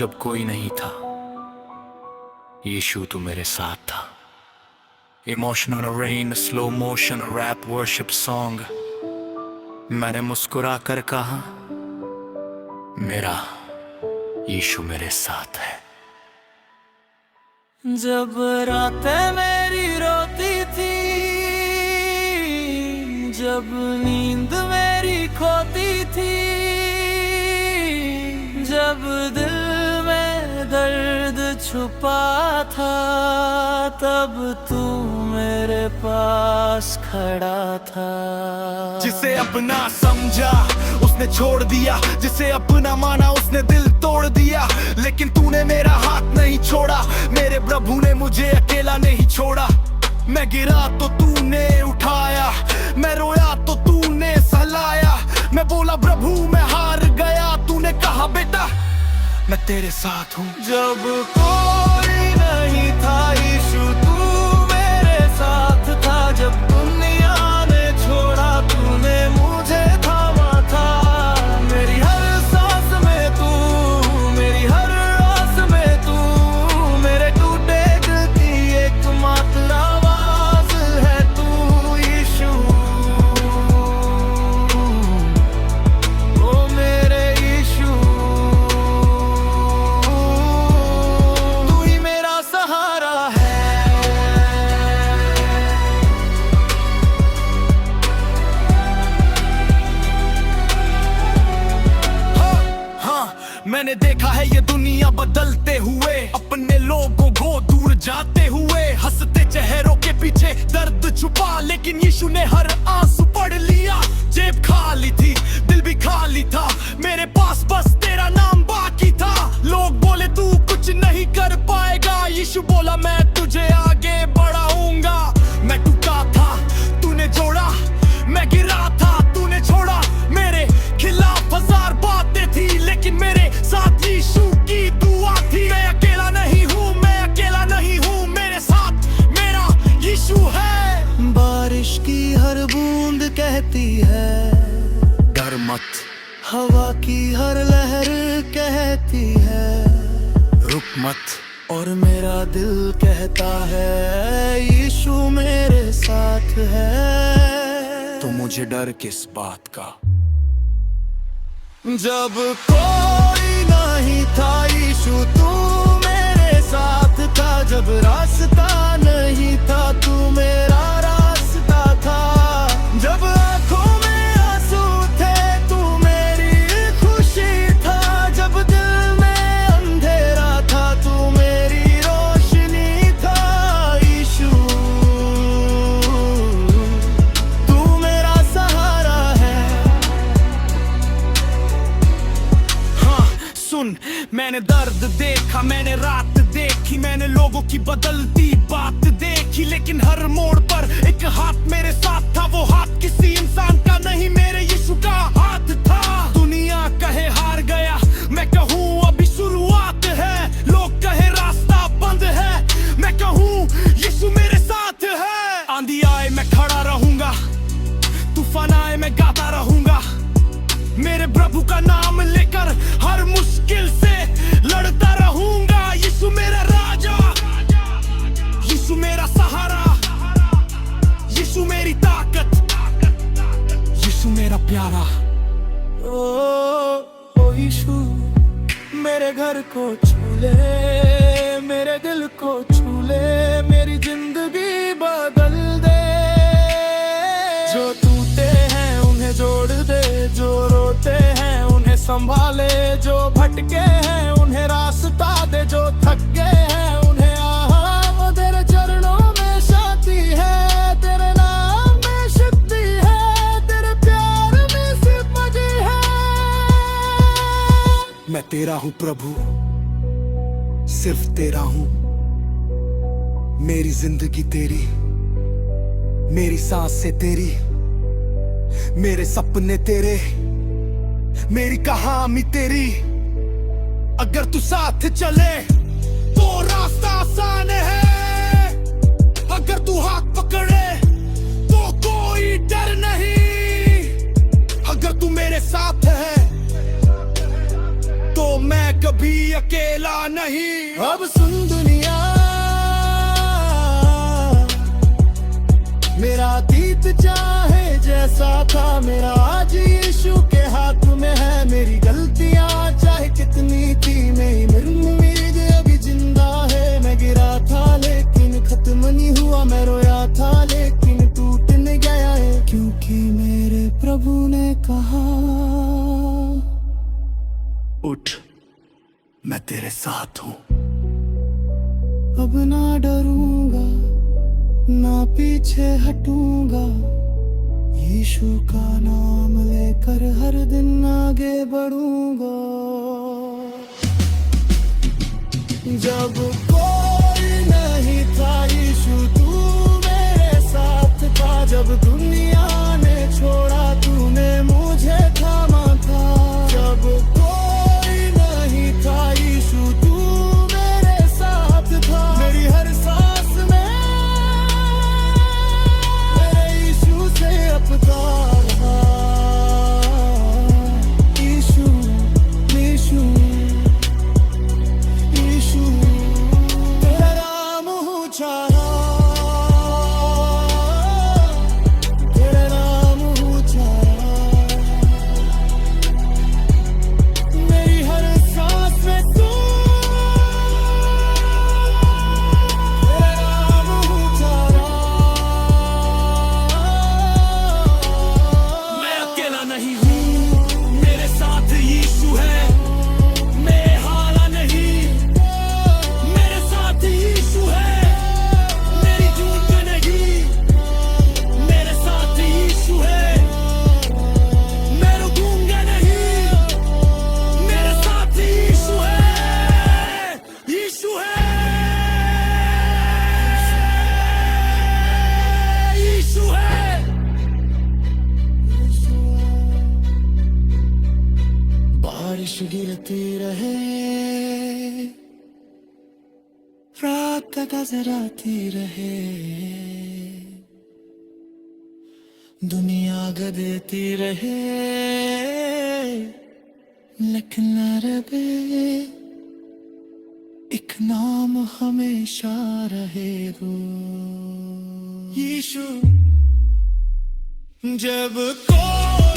जब कोई नहीं था, यीशु तू मेरे साथ था। Emotional rain, slow motion, rap, worship song. मैंने मुस्कुरा कर कहा, मेरा यीशु मेरे साथ है। जब रातें मेरी रोती थी, जब नींद मेरी खोती थी, जब दिल में दर्द छुपा था, तब तू मेरे पास खड़ा था। जिसे अपना समझा उसने छोड़ दिया, जिसे अपना माना उसने दिल तोड़ दिया। लेकिन तूने मेरा हाथ नहीं छोड़ा, मेरे प्रभु ने मुझे अकेला नहीं छोड़ा। मैं गिरा तो तूने उठाया, मैं रोया तो तूने सहलाया। मैं बोला प्रभु मैं हार गया, तूने कहा बेटा मैं तेरे साथ हूँ। जब कोई नहीं था यीशु तू मेरे साथ था, जब दुनिया ने छोड़ा तूने मुझे थामा था। मेरी हर सांस में तू, मेरी हर आस में तू, मेरे टूटे दिल की एकमात्र आवाज है तू यीशु। ओ मेरे यीशु, तू ही मेरा सहारा है। मैंने देखा है ये दुनिया बदलते हुए, अपने लोगों को दूर जाते हुए। हंसते चेहरों के पीछे दर्द छुपा, लेकिन यीशु ने हर आंसू पढ़ लिया। जेब खाली थी, दिल भी खाली था, मेरे पास बस तेरा नाम बाकी था। लोग बोले तू कुछ नहीं कर पाएगा, यीशु बोला मैं तुझे आगे बढ़ाऊंगा। मैं टूटा था तूने जोड़ा, मैं गिरा था तूने छोड़ा। मेरे खिलाफ हजार बातें थी, लेकिन मेरे साथ यीशु की दुआ थी। मैं अकेला नहीं हूँ, मैं अकेला नहीं हूँ, मेरे साथ मेरा यीशु है। बारिश की हर बूंद कहती है डर मत, हवा की हर लहर कहती है रुक मत। और मेरा दिल कहता है यीशु मेरे साथ है। तो मुझे डर किस बात का? जब कोई नहीं था यीशु तू मेरे साथ था, जब रास्ता नहीं था तू मेरा रास्ता था। जब आंखों में आंसू थे तू मेरी खुशी था, जब दिल में अंधेरा था तू मेरी रोशनी था यीशु। तू मेरा सहारा है। सुन, मैंने दर्द देखा, मैंने रात देखी, मैंने लोगों की बदलती बात देखी। लेकिन हर मोड़ पर एक हाथ मेरे साथ था, वो हाथ किसी इंसान का नहीं, मेरे यीशु का हाथ था। दुनिया कहे हार गया, मैं कहूँ अभी शुरुआत है। लोग कहे रास्ता बंद है, मैं कहूँ यीशु मेरे साथ है। आंधी आए मैं खड़ा रहूंगा, तूफान आए मैं गाता रहूंगा। मेरे प्रभु का नाम लेकर हर मुश्किल से लड़ता रहूंगा। यीशु मेरा राजा, यीशु मेरा सहारा, यीशु मेरी ताकत, यीशु मेरा प्यारा। ओ यीशु मेरे घर को छू ले, मेरे दिल को छू ले, मेरी जिंदगी बदल दे। जो टूटे हैं उन्हें जोड़ दे, जो रोते हैं उन्हें संभाले, जो भटके हैं उन्हें रास्ता दे, जो थक गए हैं उन्हें आहा। तेरे चरणों में शांति है, तेरे नाम में शक्ति है, तेरे प्यार में सिर्फ मजे है। मैं तेरा हूँ प्रभु, सिर्फ तेरा हूँ। मेरी जिंदगी तेरी, मेरी सांसें तेरी, मेरे सपने तेरे, मेरी कहानी तेरी। अगर तू साथ चले तो रास्ता आसान है, अगर तू हाथ पकड़े तो कोई डर नहीं। अगर तू मेरे साथ है तो मैं कभी अकेला नहीं। अब सुन दुनिया, मेरा अतीत चाहे जैसा था, मेरा आज यीशु के हाथ में है। मेरी गलतियां चाहे कितनी थी, मेरी उम्मीद अभी जिंदा है। मैं गिरा था लेकिन खत्म नहीं हुआ, मैं रोया था लेकिन टूट नहीं गया है, क्योंकि मेरे प्रभु ने कहा उठ, मैं तेरे साथ हूँ। अब ना डरूंगा, ना पीछे हटूंगा, यीशु का नाम लेकर हर दिन आगे बढ़ूंगा। जब कोई नहीं था यीशु तू मेरे साथ था, जब दुनिया ने छोड़ा तूने मुझे थामा था। जब कोई नहीं था यीशु तू मेरे साथ था, मेरी हर सांस में मेरे यीशु से अपता रहा। यीशु यीशु यीशु तेरा नाम ऊंचा, तेरा नाम ऊंचा, मेरी हर सांस में तू, तेरा नाम ऊंचा। मैं अकेला नहीं हूँ, मेरे साथ यीशु है। मैं हारा नहीं, मेरे साथ यीशु है। मेरी झूठ नहीं, मेरे साथ यीशु है। मैं रुकूंगा नहीं, मेरे साथ यीशु है। यीशु है, यीशु है। बारिश गिरती रहे, रात तक नजर आती रहे, दुनिया गदेती रहे, लेकिन न रबे एक नाम हमेशा रहेगा, यीशु। जब कोई